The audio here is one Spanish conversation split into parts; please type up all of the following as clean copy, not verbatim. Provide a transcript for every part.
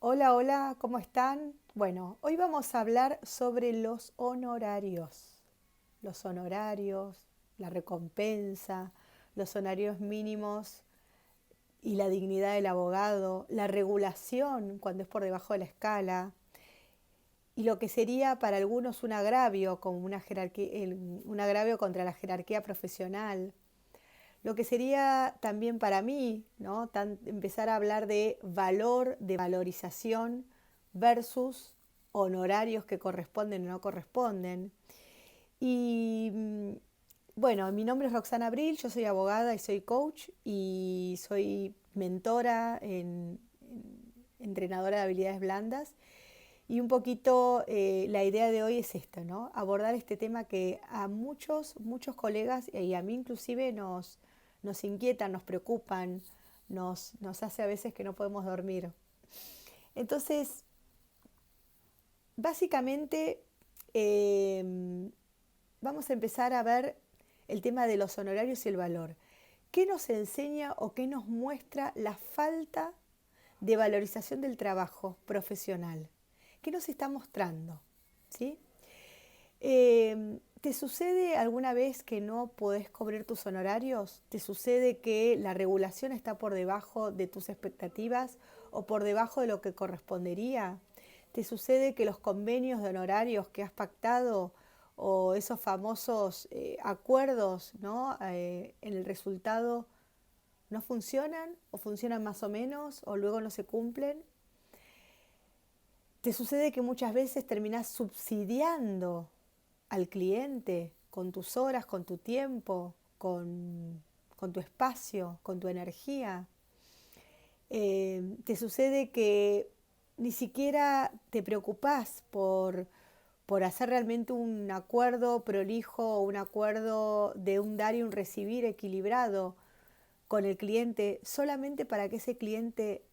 Hola, hola, ¿cómo están? Bueno, hoy vamos a hablar sobre los honorarios, la recompensa, los honorarios mínimos y la dignidad del abogado, la regulación cuando es por debajo de la escala y lo que sería para algunos un agravio, como una jerarquía, un agravio contra la jerarquía profesional. Lo que sería también para mí, ¿no? Empezar a hablar de valor, de valorización versus honorarios que corresponden o no corresponden. Y bueno, mi nombre es Roxana Abril, yo soy abogada y soy coach y soy mentora entrenadora de habilidades blandas. Y un poquito la idea de hoy es esta, ¿no? Abordar este tema que a muchos colegas y a mí inclusive nos inquietan, nos preocupan, nos hace a veces que no podemos dormir. Entonces, básicamente, eh, vamos a empezar a ver el tema de los honorarios y el valor. ¿Qué nos enseña o qué nos muestra la falta de valorización del trabajo profesional? ¿Qué nos está mostrando? ¿Sí? ¿Te sucede alguna vez que no podés cobrar tus honorarios? ¿Te sucede que la regulación está por debajo de tus expectativas o por debajo de lo que correspondería? ¿Te sucede que los convenios de honorarios que has pactado o esos famosos acuerdos, ¿no? En el resultado no funcionan o funcionan más o menos o luego no se cumplen? ¿Te sucede que muchas veces terminás subsidiando al cliente con tus horas, con tu tiempo, con tu espacio, con tu energía? ¿Te sucede que ni siquiera te preocupás por hacer realmente un acuerdo prolijo o un acuerdo de un dar y un recibir equilibrado con el cliente solamente para que ese cliente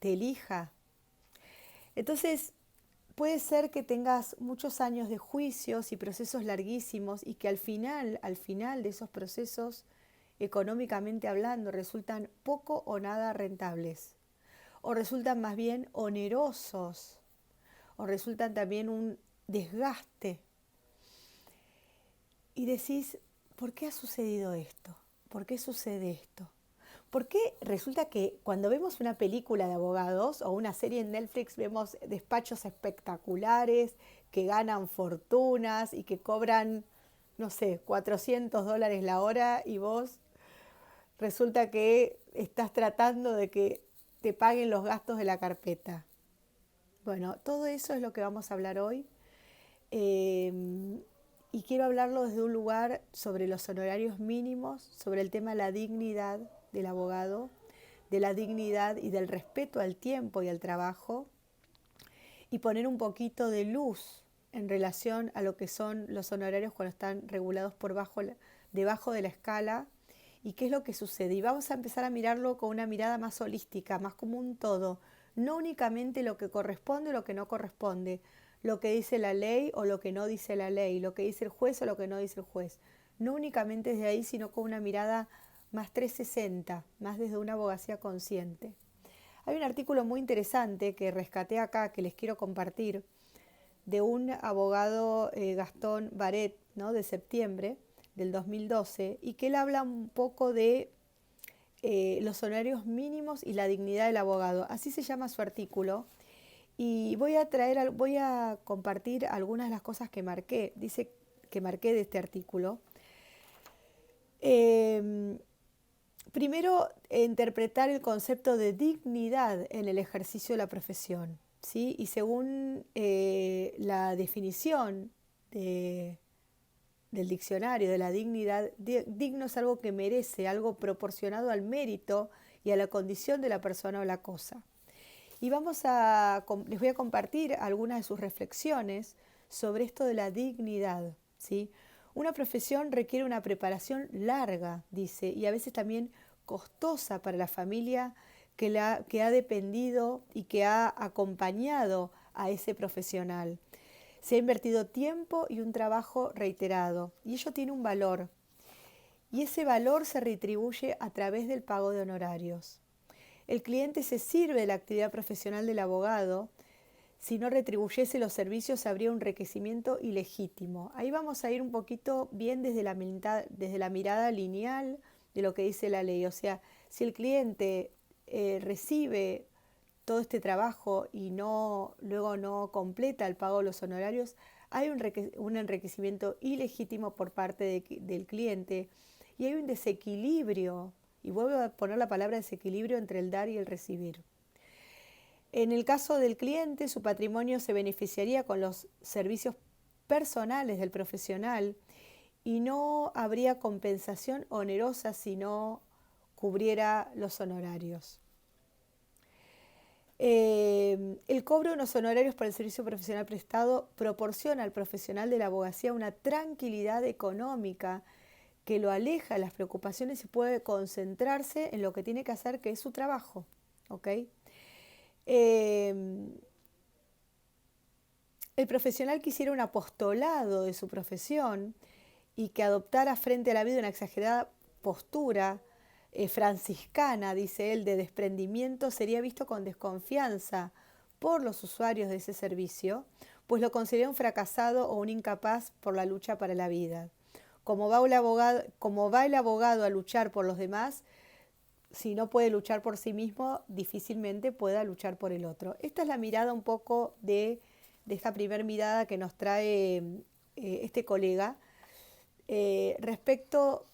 te elija? Entonces, puede ser que tengas muchos años de juicios y procesos larguísimos y que al final de esos procesos, económicamente hablando, resultan poco o nada rentables, o resultan más bien onerosos, o resultan también un desgaste. Y decís, ¿por qué ha sucedido esto? ¿Por qué sucede esto? ¿Por qué resulta que cuando vemos una película de abogados o una serie en Netflix vemos despachos espectaculares que ganan fortunas y que cobran, no sé, $400 la hora y vos resulta que estás tratando de que te paguen los gastos de la carpeta? Bueno, todo eso es lo que vamos a hablar hoy. Eh, y quiero hablarlo desde un lugar sobre los honorarios mínimos, sobre el tema de la dignidad del abogado, de la dignidad y del respeto al tiempo y al trabajo, y poner un poquito de luz en relación a lo que son los honorarios cuando están regulados debajo de la escala y qué es lo que sucede. Y vamos a empezar a mirarlo con una mirada más holística, más como un todo, no únicamente lo que corresponde o lo que no corresponde, lo que dice la ley o lo que no dice la ley, lo que dice el juez o lo que no dice el juez. No únicamente desde ahí, sino con una mirada más 360, más desde una abogacía consciente. Hay un artículo muy interesante que rescaté acá, que les quiero compartir, de un abogado Gastón Baret, ¿no? De septiembre del 2012, y que él habla un poco de los honorarios mínimos y la dignidad del abogado. Así se llama su artículo. Y voy a compartir algunas de las cosas que marqué. Dice que marqué de este artículo. Eh, Primero, interpretar el concepto de dignidad en el ejercicio de la profesión, ¿sí? Y según la definición de, del diccionario de la dignidad, digno es algo que merece, algo proporcionado al mérito y a la condición de la persona o la cosa. Y les voy a compartir algunas de sus reflexiones sobre esto de la dignidad, ¿sí? Una profesión requiere una preparación larga, dice, y a veces también costosa para la familia que ha dependido y que ha acompañado a ese profesional. Se ha invertido tiempo y un trabajo reiterado, y ello tiene un valor, y ese valor se retribuye a través del pago de honorarios. El cliente se sirve de la actividad profesional del abogado. Si no retribuyese los servicios, habría un enriquecimiento ilegítimo. Ahí vamos a ir un poquito bien desde la mirada lineal de lo que dice la ley. O sea, si el cliente recibe todo este trabajo y luego no completa el pago de los honorarios, hay un enriquecimiento ilegítimo por parte del cliente y hay un desequilibrio, y vuelvo a poner la palabra desequilibrio entre el dar y el recibir. En el caso del cliente, su patrimonio se beneficiaría con los servicios personales del profesional y no habría compensación onerosa si no cubriera los honorarios. El cobro de unos honorarios por el servicio profesional prestado proporciona al profesional de la abogacía una tranquilidad económica que lo aleja de las preocupaciones y puede concentrarse en lo que tiene que hacer, que es su trabajo. ¿Okay? El profesional que hiciera un apostolado de su profesión y que adoptara frente a la vida una exagerada postura franciscana, dice él, de desprendimiento, sería visto con desconfianza por los usuarios de ese servicio, pues lo considera un fracasado o un incapaz por la lucha para la vida. Como va el abogado a luchar por los demás, si no puede luchar por sí mismo, difícilmente pueda luchar por el otro. Esta es la mirada un poco de esta primera mirada que nos trae este colega respecto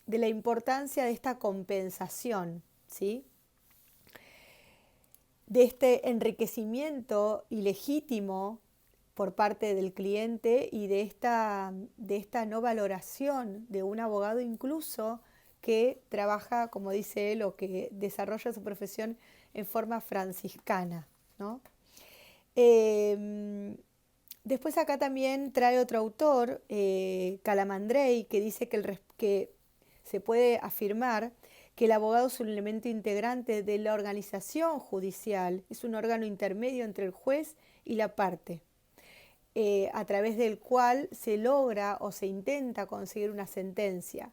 de la importancia de esta compensación, ¿sí? De este enriquecimiento ilegítimo por parte del cliente y de esta no valoración de un abogado incluso que trabaja, como dice él, o que desarrolla su profesión en forma franciscana, ¿no? Después acá también trae otro autor, Calamandrei, que dice que se puede afirmar que el abogado es un elemento integrante de la organización judicial, es un órgano intermedio entre el juez y la parte, a través del cual se logra o se intenta conseguir una sentencia.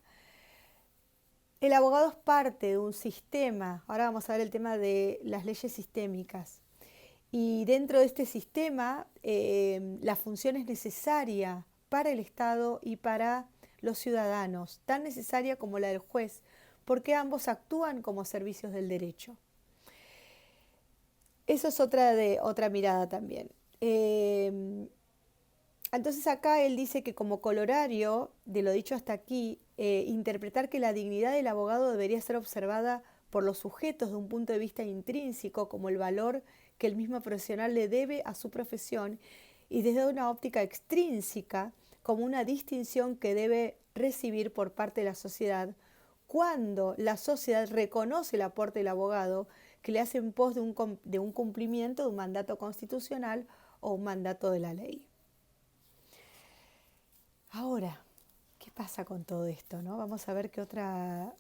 El abogado es parte de un sistema. Ahora vamos a ver el tema de las leyes sistémicas. Y dentro de este sistema, la función es necesaria para el Estado y para los ciudadanos, tan necesaria como la del juez, porque ambos actúan como servicios del derecho. Eso es otra mirada también. Entonces acá él dice que como colorario de lo dicho hasta aquí, interpretar que la dignidad del abogado debería ser observada por los sujetos de un punto de vista intrínseco como el valor que el mismo profesional le debe a su profesión y desde una óptica extrínseca como una distinción que debe recibir por parte de la sociedad cuando la sociedad reconoce el aporte del abogado que le hace en pos de un cumplimiento de un mandato constitucional o un mandato de la ley. Ahora, ¿qué pasa con todo esto, no? Vamos a ver qué otra...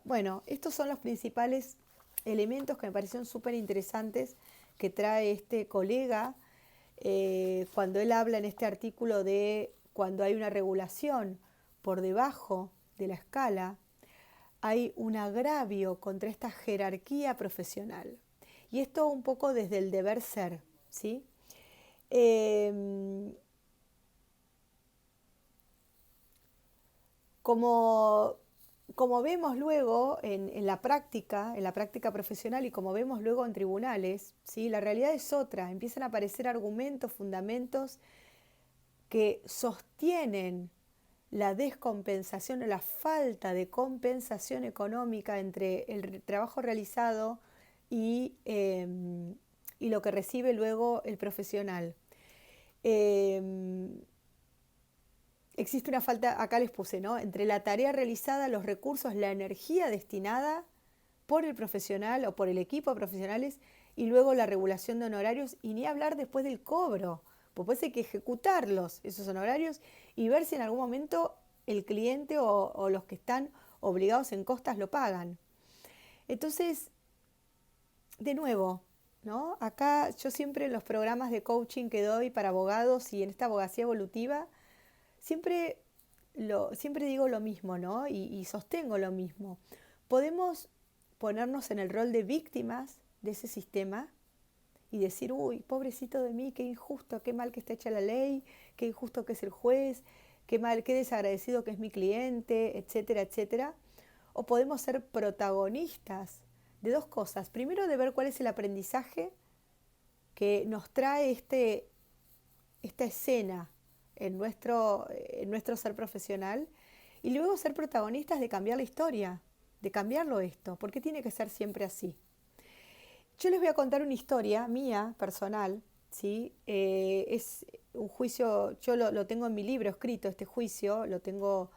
Bueno, estos son los principales elementos que me parecieron súper interesantes que trae este colega cuando él habla en este artículo de cuando hay una regulación por debajo de la escala, hay un agravio contra esta jerarquía profesional. Y esto un poco desde el deber ser, ¿sí? Como vemos luego en la práctica profesional y como vemos luego en tribunales, ¿sí? La realidad es otra, empiezan a aparecer argumentos, fundamentos que sostienen la descompensación o la falta de compensación económica entre el trabajo realizado y lo que recibe luego el profesional. Existe una falta, acá les puse, ¿no? Entre la tarea realizada, los recursos, la energía destinada por el profesional o por el equipo de profesionales y luego la regulación de honorarios y ni hablar después del cobro, pues después hay que ejecutarlos, esos honorarios, y ver si en algún momento el cliente o los que están obligados en costas lo pagan. Entonces, de nuevo, ¿no? Acá yo siempre en los programas de coaching que doy para abogados y en esta abogacía evolutiva, siempre digo lo mismo, ¿no? Y sostengo lo mismo. podemos ponernos en el rol de víctimas de ese sistema y decir, uy, pobrecito de mí, qué injusto, qué mal que está hecha la ley, qué injusto que es el juez, qué mal, qué desagradecido que es mi cliente, etcétera, etcétera. O podemos ser protagonistas de dos cosas. Primero, de ver cuál es el aprendizaje que nos trae esta escena en nuestro ser profesional, y luego ser protagonistas de cambiar la historia, de cambiarlo esto. ¿Por qué tiene que ser siempre así? Yo les voy a contar una historia mía, personal, ¿sí? Es un juicio, yo lo tengo en mi libro escrito, este juicio, lo tengo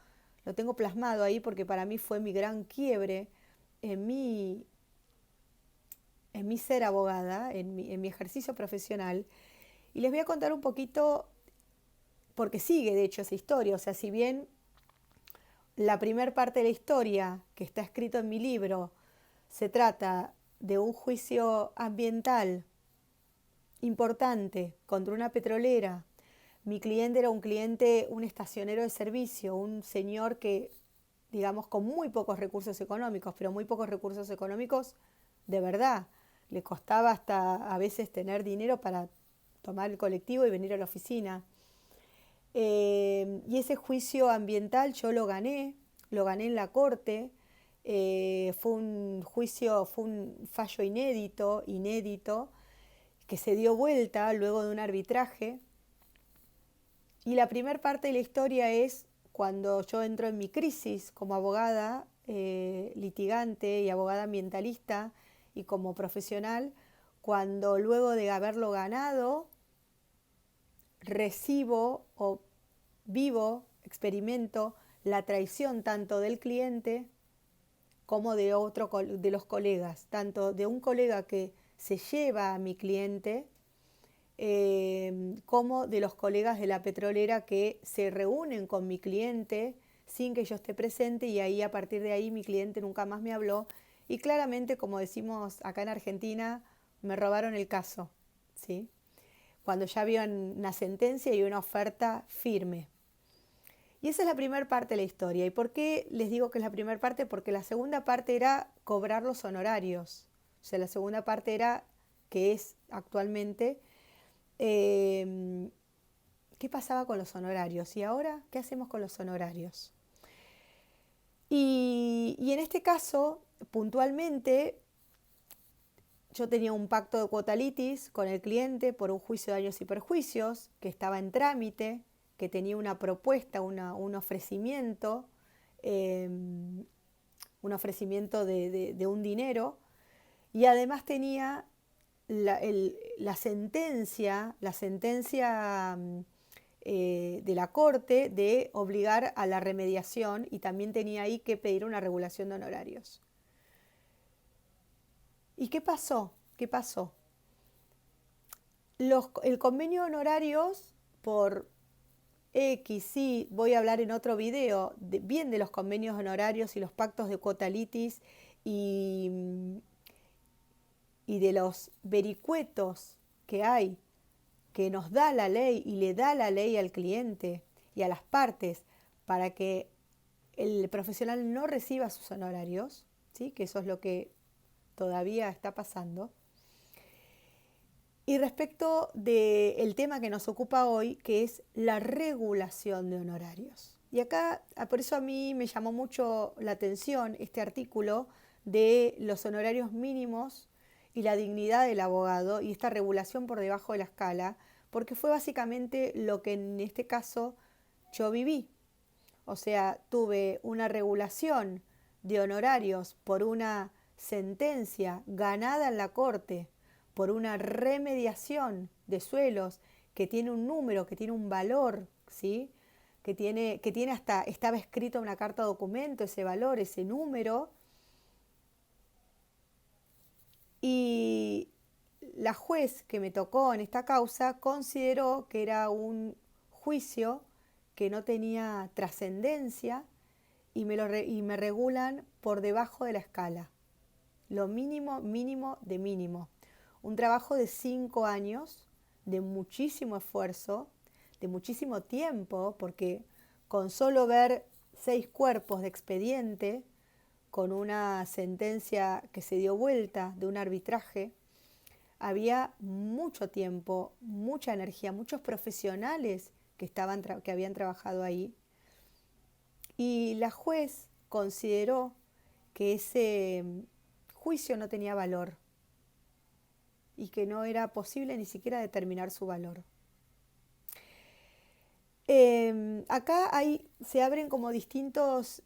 plasmado ahí porque para mí fue mi gran quiebre en mi, en mi ser abogada, en mi ejercicio profesional. Y les voy a contar un poquito, porque sigue de hecho esa historia, o sea, si bien la primera parte de la historia que está escrito en mi libro se trata de un juicio ambiental importante contra una petrolera. Mi cliente era un cliente, un estacionero de servicio, un señor que, digamos, con muy pocos recursos económicos, pero muy pocos recursos económicos de verdad. Le costaba hasta a veces tener dinero para tomar el colectivo y venir a la oficina. Y ese juicio ambiental yo lo gané en la corte. Fue un juicio, fue un fallo inédito, que se dio vuelta luego de un arbitraje. Y la primera parte de la historia es cuando yo entro en mi crisis como abogada litigante y abogada ambientalista y como profesional, cuando luego de haberlo ganado, recibo o vivo, experimento la traición tanto del cliente como de los colegas, tanto de un colega que se lleva a mi cliente, como de los colegas de la petrolera que se reúnen con mi cliente sin que yo esté presente, y ahí a partir de ahí mi cliente nunca más me habló y claramente, como decimos acá en Argentina, me robaron el caso, ¿sí? Cuando ya había una sentencia y una oferta firme. Y esa es la primera parte de la historia. ¿Y por qué les digo que es la primera parte? Porque la segunda parte era cobrar los honorarios. O sea, la segunda parte era, que es actualmente, qué pasaba con los honorarios y ahora qué hacemos con los honorarios. Y en este caso, puntualmente, yo tenía un pacto de cuota litis con el cliente por un juicio de daños y perjuicios que estaba en trámite, que tenía una propuesta, un ofrecimiento, eh, de un dinero, y además tenía la sentencia de la Corte de obligar a la remediación, y también tenía ahí que pedir una regulación de honorarios. ¿Y qué pasó? ¿Qué pasó? El convenio de honorarios por X, sí, voy a hablar en otro video bien de los convenios honorarios y los pactos de cuota litis y, y de los vericuetos que hay, que nos da la ley y le da la ley al cliente y a las partes para que el profesional no reciba sus honorarios, ¿sí? Que eso es lo que todavía está pasando. Y respecto del tema que nos ocupa hoy, que es la regulación de honorarios. Y acá, por eso a mí me llamó mucho la atención este artículo de los honorarios mínimos y la dignidad del abogado y esta regulación por debajo de la escala, porque fue básicamente lo que en este caso yo viví. O sea, tuve una regulación de honorarios por una sentencia ganada en la corte, por una remediación de suelos que tiene un número, que tiene un valor, ¿sí? Que tiene hasta, estaba escrito en una carta documento ese valor, ese número. Y la juez que me tocó en esta causa consideró que era un juicio que no tenía trascendencia y me regulan por debajo de la escala, lo mínimo, mínimo de mínimo. Un trabajo de 5 años, de muchísimo esfuerzo, de muchísimo tiempo, porque con solo ver 6 cuerpos de expediente, con una sentencia que se dio vuelta de un arbitraje. Había mucho tiempo, mucha energía, muchos profesionales que habían trabajado ahí. Y la juez consideró que ese juicio no tenía valor y que no era posible ni siquiera determinar su valor. Acá se abren como distintas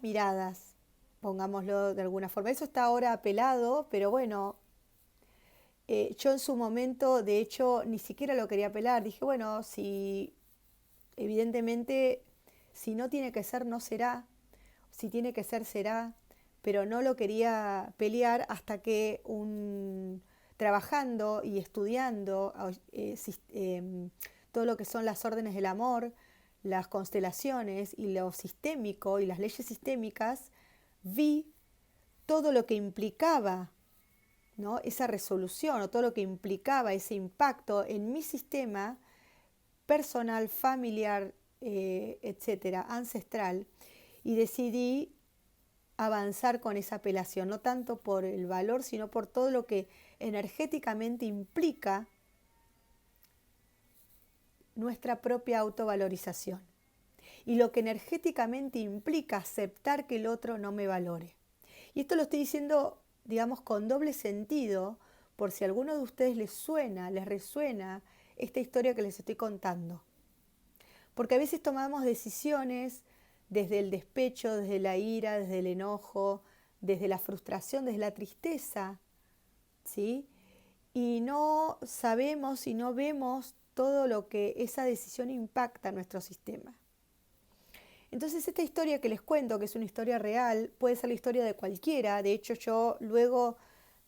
miradas, pongámoslo de alguna forma. Eso está ahora apelado, pero bueno, yo en su momento, de hecho, ni siquiera lo quería apelar. Dije, bueno, si evidentemente, si no tiene que ser, no será. Si tiene que ser, será. Pero no lo quería pelear hasta que trabajando y estudiando todo lo que son las órdenes del amor, las constelaciones y lo sistémico y las leyes sistémicas, vi todo lo que implicaba, ¿no?, esa resolución o todo lo que implicaba ese impacto en mi sistema personal, familiar, etcétera, ancestral, y decidí avanzar con esa apelación, no tanto por el valor, sino por todo lo que energéticamente implica nuestra propia autovalorización y lo que energéticamente implica aceptar que el otro no me valore. Y esto lo estoy diciendo, digamos, con doble sentido, por si a alguno de ustedes les resuena esta historia que les estoy contando. Porque a veces tomamos decisiones desde el despecho, desde la ira, desde el enojo, desde la frustración, desde la tristeza, ¿sí? Y no sabemos y no vemos todo lo que esa decisión impacta en nuestro sistema. Entonces esta historia que les cuento, que es una historia real, puede ser la historia de cualquiera. De hecho, yo luego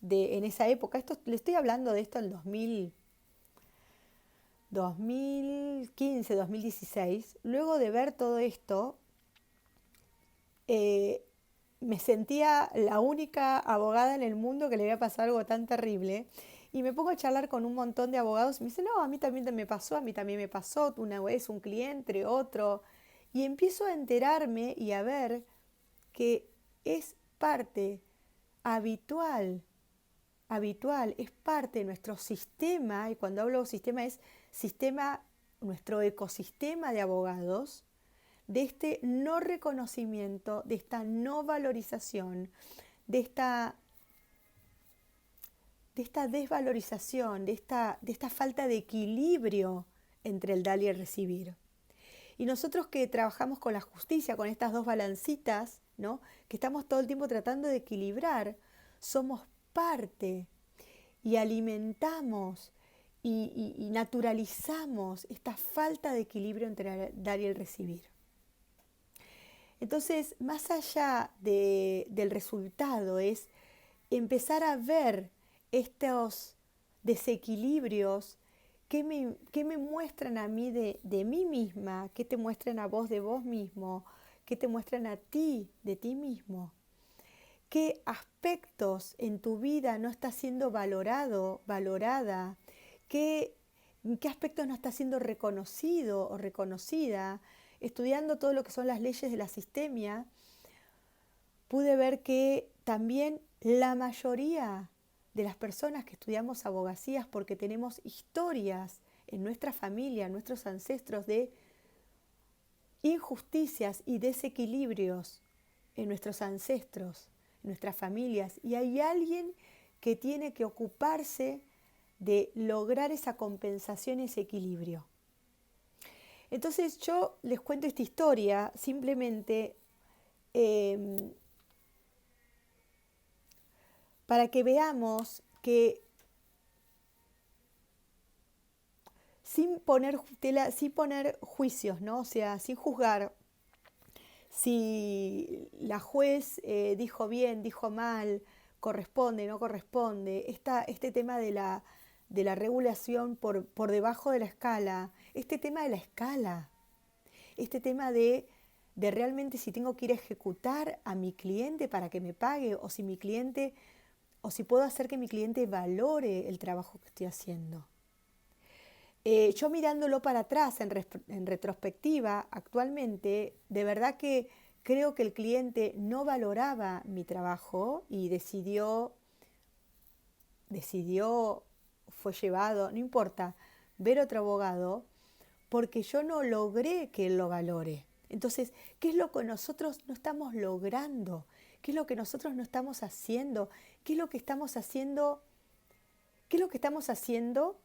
en esa época, le estoy hablando de esto en 2015, 2016, luego de ver todo esto, me sentía la única abogada en el mundo que le había pasado algo tan terrible. Y me pongo a charlar con un montón de abogados y me dicen, no, a mí también me pasó, a mí también me pasó, una vez un cliente, otro. Y empiezo a enterarme y a ver que es parte habitual, es parte de nuestro sistema, y cuando hablo de sistema es nuestro ecosistema de abogados, de este no reconocimiento, de esta no valorización, de esta desvalorización, de esta falta de equilibrio entre el dar y el recibir. Y nosotros que trabajamos con la justicia, con estas dos balancitas, ¿no?, que estamos todo el tiempo tratando de equilibrar, somos parte y alimentamos y naturalizamos esta falta de equilibrio entre el dar y el recibir. Entonces, más allá del resultado, es empezar a ver estos desequilibrios que me muestran a mí de mí misma, que te muestran a vos de vos mismo, que te muestran a ti de ti mismo. ¿Qué aspectos en tu vida no está siendo valorada? ¿Qué aspectos no está siendo reconocido o reconocida? Estudiando todo lo que son las leyes de la sistemia, pude ver que también la mayoría de las personas que estudiamos abogacías, porque tenemos historias en nuestra familia, en nuestros ancestros, de injusticias y desequilibrios en nuestros ancestros, en nuestras familias, y hay alguien que tiene que ocuparse de lograr esa compensación y ese equilibrio. Entonces yo les cuento esta historia simplemente para que veamos que sin poner juicios, ¿no?, o sea, sin juzgar si la juez dijo bien, dijo mal, corresponde, no corresponde, este tema de la regulación por debajo de la escala, este tema de la escala, este tema de realmente si tengo que ir a ejecutar a mi cliente para que me pague, o si puedo hacer que mi cliente valore el trabajo que estoy haciendo. Yo mirándolo para atrás en retrospectiva, actualmente, de verdad que creo que el cliente no valoraba mi trabajo y fue llevado, no importa, ver otro abogado, porque yo no logré que él lo valore. Entonces, ¿qué es lo que nosotros no estamos logrando? ¿Qué es lo que nosotros no estamos haciendo? ¿Qué es lo que estamos haciendo? ¿Qué es lo que estamos haciendo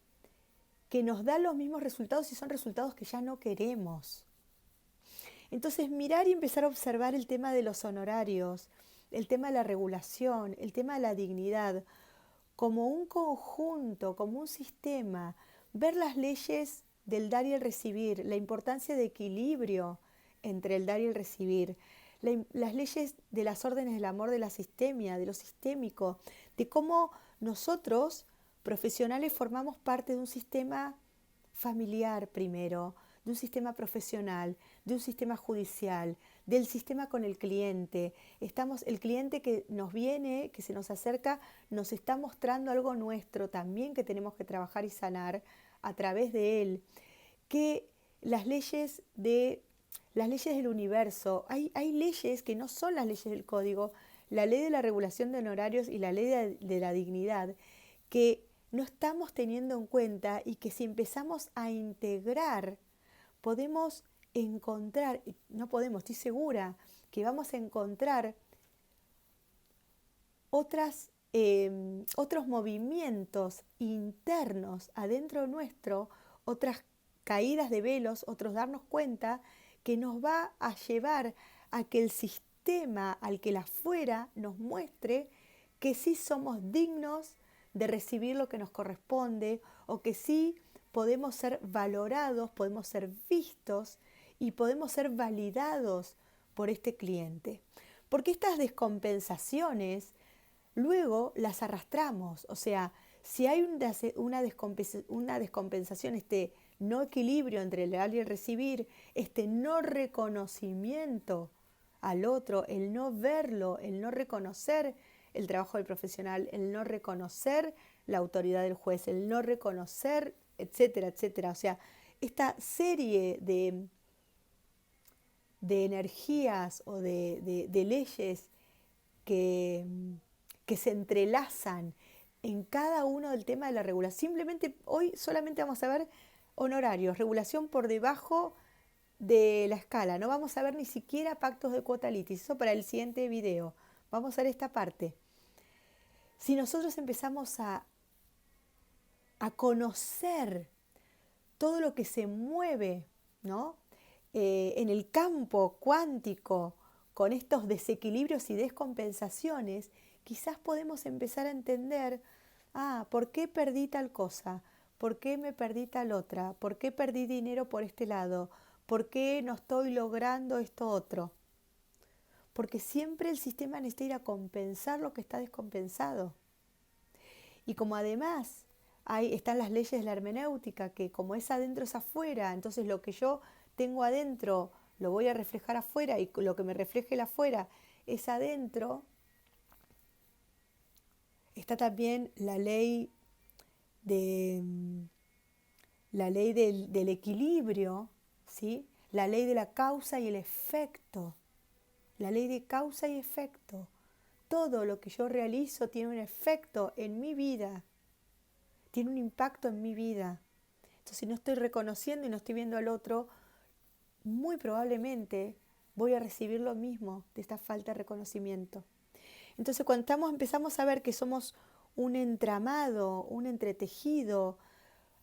que nos da los mismos resultados y son resultados que ya no queremos? Entonces, mirar y empezar a observar el tema de los honorarios, el tema de la regulación, el tema de la dignidad, como un conjunto, como un sistema, ver las leyes del dar y el recibir, la importancia de equilibrio entre el dar y el recibir, las leyes de las órdenes del amor de la sistemia, de lo sistémico, de cómo nosotros, profesionales, formamos parte de un sistema familiar primero, de un sistema profesional, de un sistema judicial, del sistema con el cliente. El cliente que nos viene, que se nos acerca, nos está mostrando algo nuestro también que tenemos que trabajar y sanar a través de él. Que las leyes del universo, hay leyes que no son las leyes del código, la ley de la regulación de honorarios y la ley de la dignidad, que no estamos teniendo en cuenta y que si empezamos a integrar, podemos encontrar, no podemos, estoy segura, que vamos a encontrar otros movimientos internos adentro nuestro, otras caídas de velos, otros darnos cuenta que nos va a llevar a que el sistema, al que la afuera nos muestre que sí somos dignos de recibir lo que nos corresponde o que sí podemos ser valorados, podemos ser vistos y podemos ser validados por este cliente. Porque estas descompensaciones luego las arrastramos, o sea, si hay una descompensación, este no equilibrio entre el dar y el recibir, este no reconocimiento al otro, el no verlo, el no reconocer el trabajo del profesional, el no reconocer la autoridad del juez, el no reconocer, etcétera, etcétera. O sea, esta serie de energías o de leyes que se entrelazan en cada uno del tema de la regulación. Simplemente hoy solamente vamos a ver honorarios, regulación por debajo de la escala. No vamos a ver ni siquiera pactos de cuota litis. Eso para el siguiente video. Vamos a ver esta parte. Si nosotros empezamos a conocer todo lo que se mueve, ¿no? En el campo cuántico, con estos desequilibrios y descompensaciones, quizás podemos empezar a entender, ¿por qué perdí tal cosa? ¿Por qué me perdí tal otra? ¿Por qué perdí dinero por este lado? ¿Por qué no estoy logrando esto otro? Porque siempre el sistema necesita ir a compensar lo que está descompensado. Y como además están las leyes de la hermenéutica, que como es adentro es afuera, entonces lo que yo tengo adentro lo voy a reflejar afuera y lo que me refleje el afuera es adentro. Está también la ley del equilibrio, ¿sí? La ley de la causa y el efecto. La ley de causa y efecto. Todo lo que yo realizo tiene un efecto en mi vida, tiene un impacto en mi vida. Entonces, si no estoy reconociendo y no estoy viendo al otro, muy probablemente voy a recibir lo mismo de esta falta de reconocimiento. Entonces, cuando empezamos a ver que somos un entramado, un entretejido,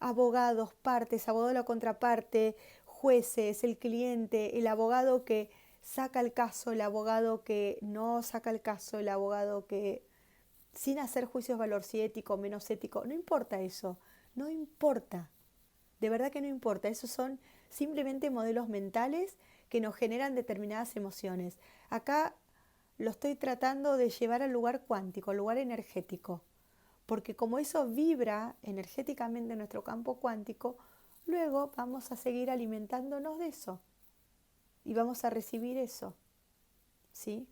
abogados, partes, abogado de la contraparte, jueces, el cliente, el abogado que saca el caso, el abogado que no saca el caso, el abogado que sin hacer juicios de valor, si ético o menos ético, no importa eso, no importa, de verdad que no importa, esos son simplemente modelos mentales que nos generan determinadas emociones. Acá lo estoy tratando de llevar al lugar cuántico, al lugar energético, porque como eso vibra energéticamente en nuestro campo cuántico, luego vamos a seguir alimentándonos de eso y vamos a recibir eso, ¿sí?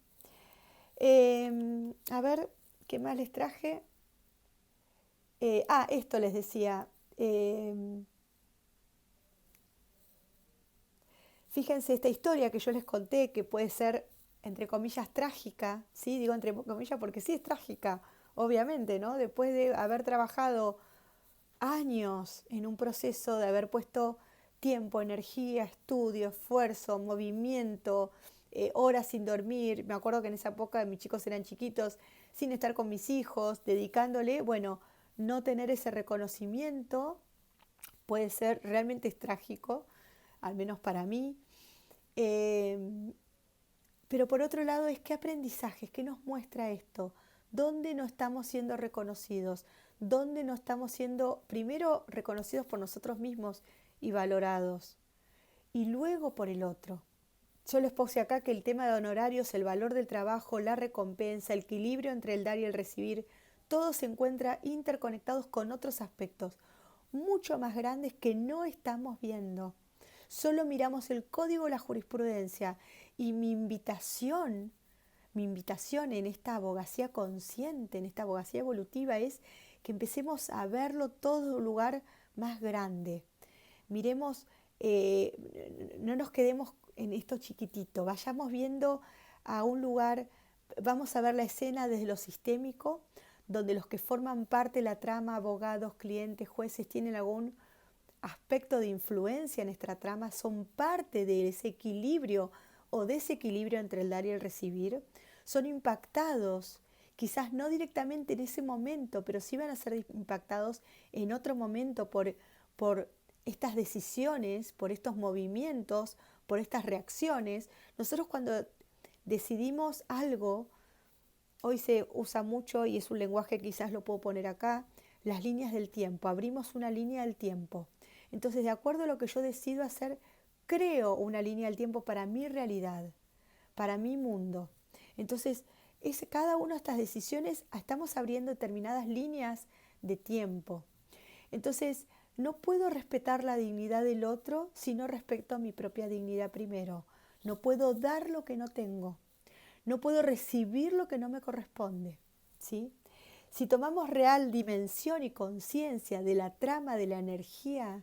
A ver, ¿qué más les traje? Esto les decía. Fíjense esta historia que yo les conté, que puede ser entre comillas, trágica, ¿sí? Digo entre comillas porque sí es trágica, obviamente, ¿no? Después de haber trabajado años en un proceso, de haber puesto tiempo, energía, estudio, esfuerzo, movimiento, horas sin dormir. Me acuerdo que en esa época mis chicos eran chiquitos, sin estar con mis hijos, dedicándole, bueno, no tener ese reconocimiento puede ser realmente trágico, al menos para mí. Eh, pero por otro lado es qué aprendizajes, qué nos muestra esto, dónde no estamos siendo reconocidos, dónde no estamos siendo primero reconocidos por nosotros mismos y valorados, y luego por el otro. Yo les puse acá que el tema de honorarios, el valor del trabajo, la recompensa, el equilibrio entre el dar y el recibir, todo se encuentra interconectados con otros aspectos mucho más grandes que no estamos viendo. Solo miramos el código de la jurisprudencia y mi invitación en esta abogacía consciente, en esta abogacía evolutiva es que empecemos a verlo todo de un lugar más grande. Miremos, no nos quedemos en esto chiquitito, vayamos viendo a un lugar, vamos a ver la escena desde lo sistémico, donde los que forman parte de la trama, abogados, clientes, jueces, tienen algún aspecto de influencia en nuestra trama, son parte de ese equilibrio o desequilibrio entre el dar y el recibir, son impactados, quizás no directamente en ese momento, pero sí van a ser impactados en otro momento por estas decisiones, por estos movimientos, por estas reacciones. Nosotros cuando decidimos algo, hoy se usa mucho y es un lenguaje que quizás lo puedo poner acá, las líneas del tiempo, abrimos una línea del tiempo. Entonces, de acuerdo a lo que yo decido hacer, creo una línea del tiempo para mi realidad, para mi mundo. Entonces, cada una de estas decisiones estamos abriendo determinadas líneas de tiempo. Entonces, no puedo respetar la dignidad del otro si no respeto a mi propia dignidad primero. No puedo dar lo que no tengo. No puedo recibir lo que no me corresponde, ¿sí? Si tomamos real dimensión y conciencia de la trama de la energía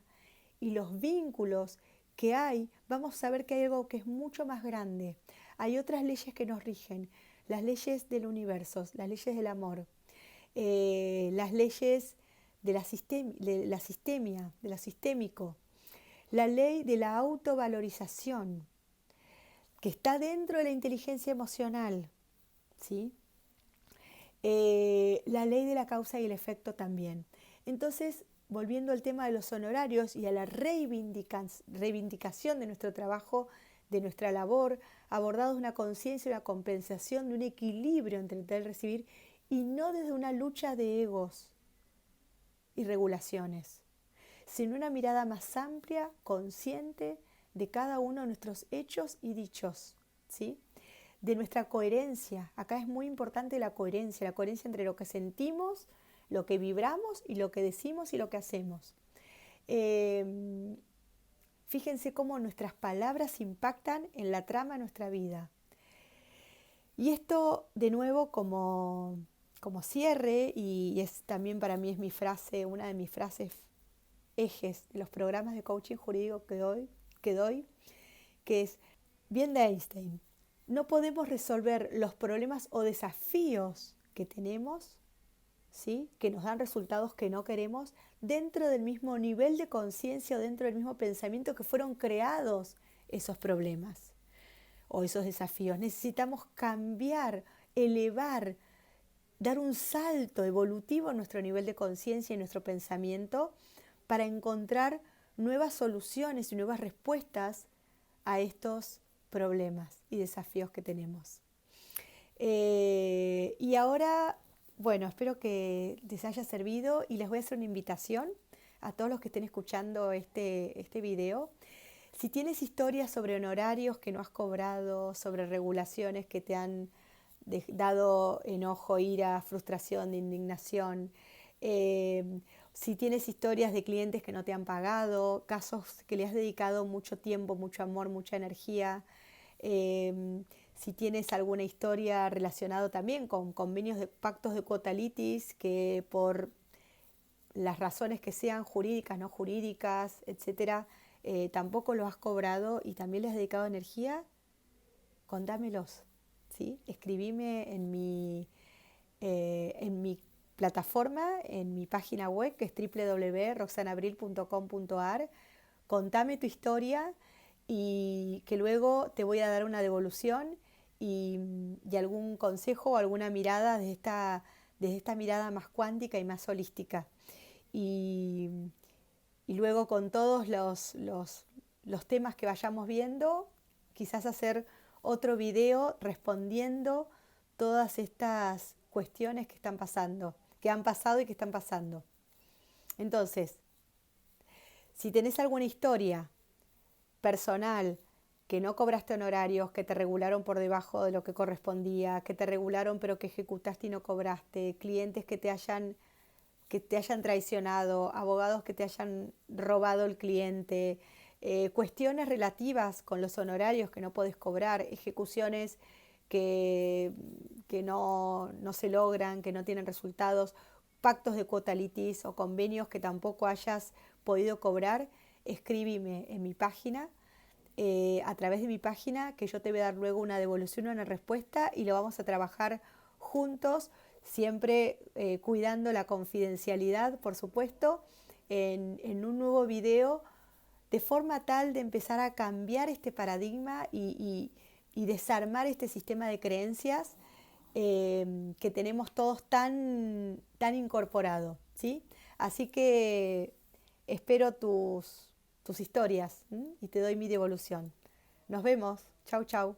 y los vínculos que hay, vamos a ver que hay algo que es mucho más grande. Hay otras leyes que nos rigen, las leyes del universo, las leyes del amor, las leyes de la sistemia, de lo sistémico, la ley de la autovalorización, que está dentro de la inteligencia emocional, ¿sí? La ley de la causa y el efecto también. Entonces, volviendo al tema de los honorarios y a la reivindicación de nuestro trabajo, de nuestra labor, abordados una conciencia, una compensación, de un equilibrio entre el dar y el recibir, y no desde una lucha de egos y regulaciones, sino una mirada más amplia, consciente de cada uno de nuestros hechos y dichos, ¿sí? De nuestra coherencia. Acá es muy importante la coherencia entre lo que sentimos, lo que vibramos y lo que decimos y lo que hacemos. Fíjense cómo nuestras palabras impactan en la trama de nuestra vida. Y esto, de nuevo, como cierre, y es también para mí es mi frase, una de mis frases ejes de los programas de coaching jurídico que doy, que es bien de Einstein. No podemos resolver los problemas o desafíos que tenemos, ¿sí? Que nos dan resultados que no queremos, dentro del mismo nivel de conciencia o dentro del mismo pensamiento que fueron creados esos problemas o esos desafíos. Necesitamos cambiar, elevar, dar un salto evolutivo en nuestro nivel de conciencia y nuestro pensamiento para encontrar nuevas soluciones y nuevas respuestas a estos problemas y desafíos que tenemos. Y ahora, bueno, espero que les haya servido y les voy a hacer una invitación a todos los que estén escuchando este video. Si tienes historias sobre honorarios que no has cobrado, sobre regulaciones que te han dado enojo, ira, frustración, indignación, si tienes historias de clientes que no te han pagado, casos que le has dedicado mucho tiempo, mucho amor, mucha energía, si tienes alguna historia relacionada también con convenios de pactos de cuota litis que por las razones que sean jurídicas, no jurídicas, etcétera, tampoco lo has cobrado y también le has dedicado energía, contámelos. ¿sí? Escribime en mi plataforma, en mi página web, que es www.roxanabril.com.ar. Contame tu historia y que luego te voy a dar una devolución y algún consejo o alguna mirada desde esta mirada más cuántica y más holística. Y, y luego con todos los temas que vayamos viendo, quizás hacer otro video respondiendo todas estas cuestiones que están pasando, que han pasado y que están pasando. Entonces, si tenés alguna historia personal que no cobraste honorarios, que te regularon por debajo de lo que correspondía, que te regularon pero que ejecutaste y no cobraste, clientes que te hayan traicionado, abogados que te hayan robado el cliente, cuestiones relativas con los honorarios que no podés cobrar, ejecuciones que, que no se logran, que no tienen resultados, pactos de cuota litis o convenios que tampoco hayas podido cobrar, escríbeme en mi página, a través de mi página, que yo te voy a dar luego una devolución o una respuesta y lo vamos a trabajar juntos, siempre cuidando la confidencialidad, por supuesto, en un nuevo video, de forma tal de empezar a cambiar este paradigma y desarmar este sistema de creencias que tenemos todos tan incorporado, ¿sí? Así que espero tus historias, ¿m? Y te doy mi devolución. Nos vemos. Chau, chau.